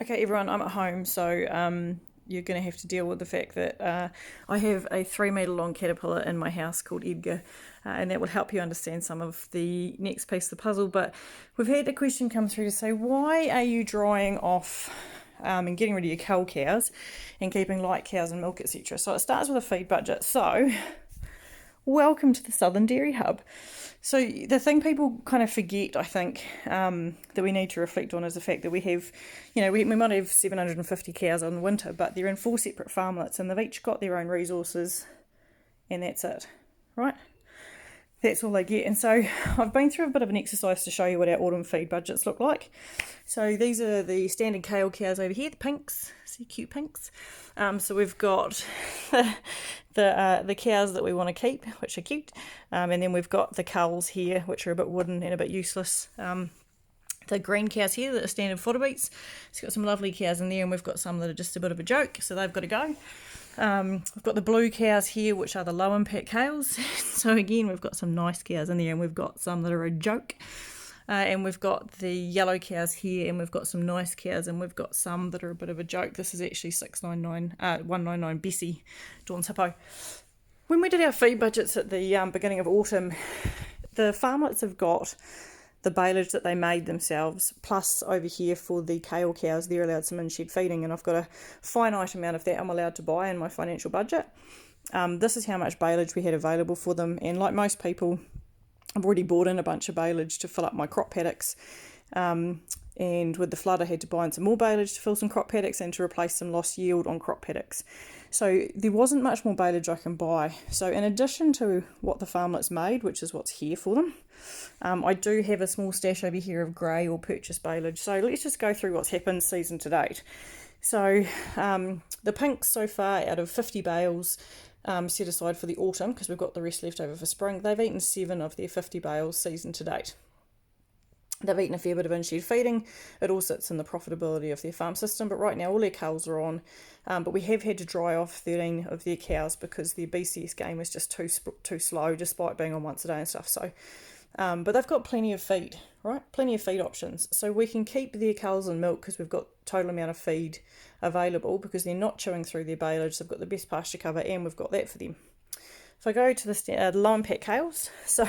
Okay, everyone, I'm at home, so you're going to have to deal with the fact that I have a 3 metre long caterpillar in my house called Edgar, and that will help you understand some of the next piece of the puzzle. But we've had a question come through to say, why are you drying off and getting rid of your cull cows and keeping light cows and milk, etc.? So it starts with a feed budget. So welcome to the Southern Dairy Hub. So the thing people kind of forget, I think, that we need to reflect on is the fact that we have, we might have 750 cows in the winter, but they're in 4 separate farmlets and they've each got their own resources, and that's it, right? That's all they get. And so I've been through a bit of an exercise to show you what our autumn feed budgets look like. So these are the standard kale cows over here, the pinks. See, cute pinks. So we've got the cows that we want to keep, which are cute. And then we've got the culls here, which are a bit wooden and a bit useless. The green cows here that are standard fodder beets. It's got some lovely cows in there, and we've got some that are just a bit of a joke, so they've got to go. We've got the blue cows here, which are the low impact cows. So again, we've got some nice cows in there, and we've got some that are a joke. And we've got the yellow cows here, and we've got some nice cows, and we've got some that are a bit of a joke. This is actually 199 Bessie, Dawn's Hippo. When we did our feed budgets at the beginning of autumn, the farmlets have got the baleage that they made themselves, plus over here for the kale cows, they're allowed some in-shed feeding, and I've got a finite amount of that I'm allowed to buy in my financial budget. This is how much baleage we had available for them, and like most people, I've already bought in a bunch of baleage to fill up my crop paddocks, and with the flood I had to buy in some more baleage to fill some crop paddocks and to replace some lost yield on crop paddocks. So there wasn't much more baleage I can buy. So in addition to what the farmlets made, which is what's here for them, I do have a small stash over here of grey or purchased baleage. So let's just go through what's happened season to date. So the pinks so far, out of 50 bales set aside for the autumn, because we've got the rest left over for spring, they've eaten 7 of their 50 bales season to date. They've eaten a fair bit of in-shed feeding. It all sits in the profitability of their farm system, but right now all their culls are on. But we have had to dry off 13 of their cows because their BCS game is just too slow, despite being on once a day and stuff. So, but they've got plenty of feed, right? Plenty of feed options. So we can keep their culls and milk because we've got total amount of feed available because they're not chewing through their baleage. They've got the best pasture cover, and we've got that for them. If I go to the low impact cows, so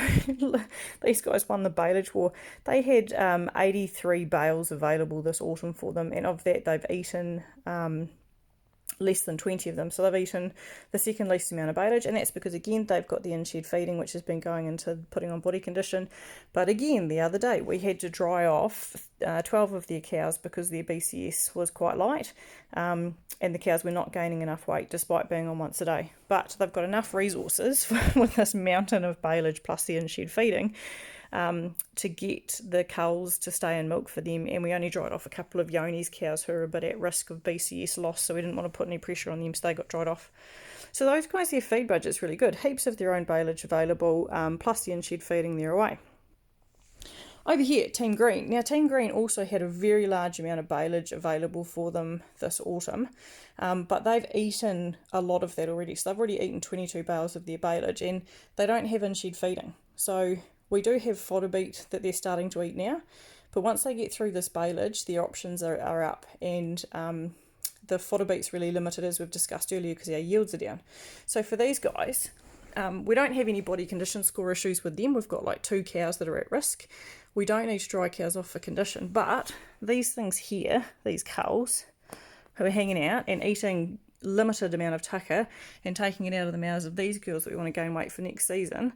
these guys won the baleage war. They had 83 bales available this autumn for them, and of that they've eaten less than 20 of them. So they've eaten the second least amount of baleage, and that's because, again, they've got the in-shed feeding, which has been going into putting on body condition. But again, the other day, we had to dry off 12 of their cows because their BCS was quite light, and the cows were not gaining enough weight despite being on once a day. But they've got enough resources with this mountain of baleage plus the in-shed feeding to get the culls to stay in milk for them, and we only dried off a couple of Yoni's cows who are a bit at risk of BCS loss, so we didn't want to put any pressure on them, so they got dried off. So those guys, their feed budget's really good. Heaps of their own baleage available, plus the in-shed feeding their away. Over here, Team Green. Now, Team Green also had a very large amount of baleage available for them this autumn, but they've eaten a lot of that already. So they've already eaten 22 bales of their baleage, and they don't have in-shed feeding. So we do have fodder beet that they're starting to eat now, but once they get through this baleage, their options are up, and the fodder beet's really limited, as we've discussed earlier, because our yields are down. So for these guys, we don't have any body condition score issues with them. We've got like 2 cows that are at risk. We don't need to dry cows off for condition, but these things here, these culls, who are hanging out and eating limited amount of tucker and taking it out of the mouths of these girls that we want to gain weight for next season,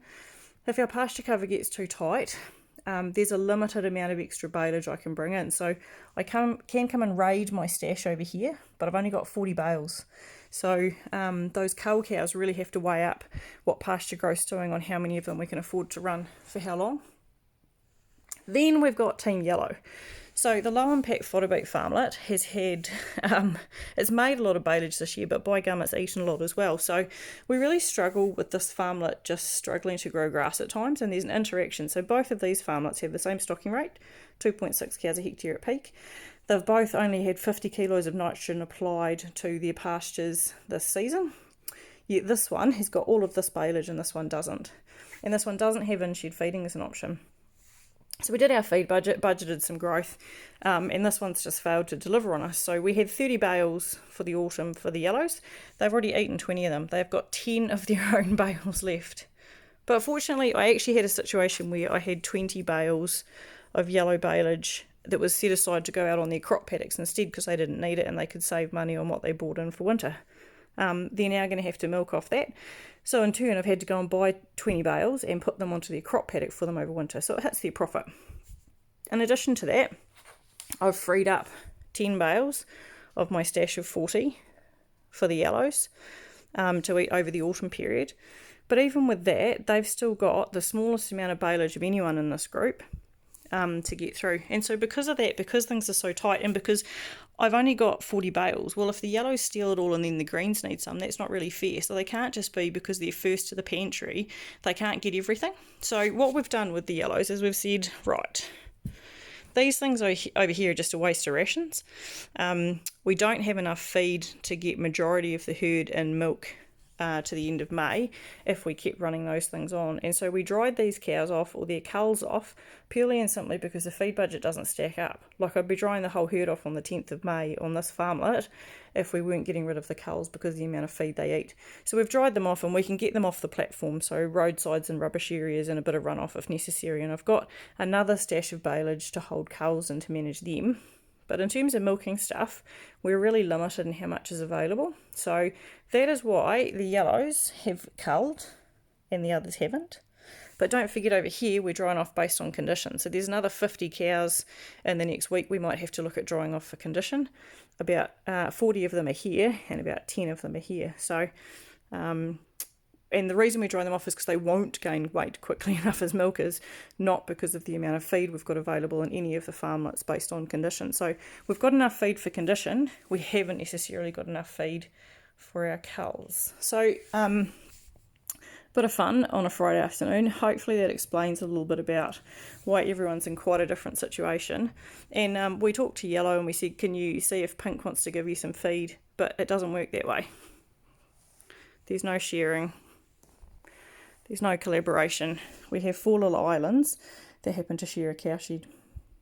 if our pasture cover gets too tight, there's a limited amount of extra baleage I can bring in. So I can come and raid my stash over here, but I've only got 40 bales. So those cull cows really have to weigh up what pasture growth's doing on how many of them we can afford to run for how long. Then we've got Team Yellow. So the low impact fodder beet farmlet has had, it's made a lot of baleage this year, but by gum it's eaten a lot as well. So we really struggle with this farmlet just struggling to grow grass at times, and there's an interaction. So both of these farmlets have the same stocking rate, 2.6 cows a hectare at peak. They've both only had 50 kilos of nitrogen applied to their pastures this season. Yet this one has got all of this baleage and this one doesn't. And this one doesn't have in-shed feeding as an option. So we did our feed budget, budgeted some growth, and this one's just failed to deliver on us. So we had 30 bales for the autumn for the yellows. They've already eaten 20 of them. They've got 10 of their own bales left. But fortunately, I actually had a situation where I had 20 bales of yellow baleage that was set aside to go out on their crop paddocks instead because they didn't need it and they could save money on what they bought in for winter. They're now going to have to milk off that. So in turn, I've had to go and buy 20 bales and put them onto their crop paddock for them over winter. So it hits their profit. In addition to that, I've freed up 10 bales of my stash of 40 for the yellows to eat over the autumn period. But even with that, they've still got the smallest amount of baleage of anyone in this group to get through. And so because of that, because things are so tight and because I've only got 40 bales, well, if the yellows steal it all and then the greens need some, that's not really fair. So they can't just be, because they're first to the pantry, they can't get everything. So what we've done with the yellows is we've said, right, these things over here are just a waste of rations. We don't have enough feed to get majority of the herd in milk to the end of May if we kept running those things on. And so we dried these cows off, or their culls off, purely and simply because the feed budget doesn't stack up. Like, I'd be drying the whole herd off on the 10th of May on this farmlet if we weren't getting rid of the culls because of the amount of feed they eat. So we've dried them off and we can get them off the platform, so roadsides and rubbish areas and a bit of runoff if necessary. And I've got another stash of baleage to hold culls and to manage them. But in terms of milking stuff, we're really limited in how much is available. So that is why the yellows have culled and the others haven't. But don't forget, over here, we're drying off based on condition. So there's another 50 cows in the next week we might have to look at drying off for condition. About 40 of them are here and about 10 of them are here. So, and the reason we dry them off is because they won't gain weight quickly enough as milkers, not because of the amount of feed we've got available in any of the farmlets based on condition. So we've got enough feed for condition. We haven't necessarily got enough feed for our culls. So bit of fun on a Friday afternoon. Hopefully that explains a little bit about why everyone's in quite a different situation. And we talked to Yellow and we said, can you see if Pink wants to give you some feed? But it doesn't work that way. There's no sharing. There's no collaboration. We have 4 little islands that happen to share a cow shed.